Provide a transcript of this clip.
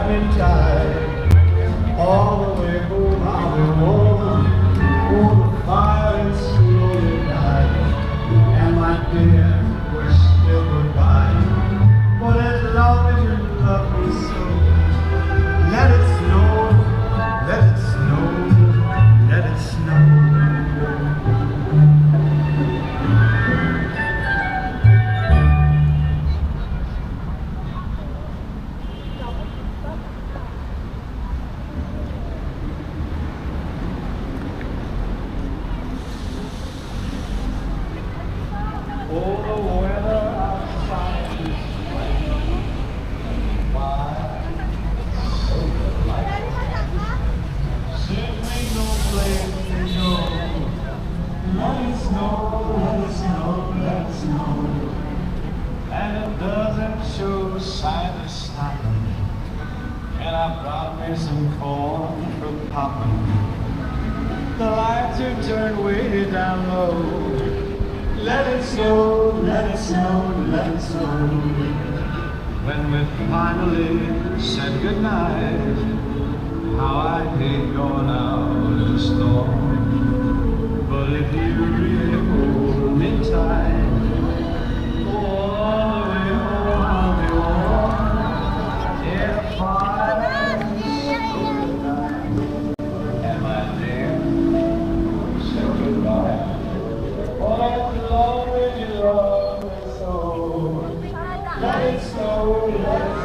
have been tired. All the way home I'll be warm. Oh, the fire is slowly dying, and my dear, we're still goodbye. But as long as you love me so, let it snow, let it snow, let it snow. Oh, the weather outside is raining. Why so delightful? Certainly no place to go. Let it snow, let it snow, let it snow. And it doesn't show sign of stopping. And I brought me some corn for popping. The lights are turned way down low. Let it snow, let it snow, let it snow. When we finally said goodnight, how I hate going out in the storm. But if you really hold me tight, oh, all the way home I'll be warm. Yeah, fire so goodnight. And my dear, say goodbye. Oh, as long as you love me so, let it snow, let it snow.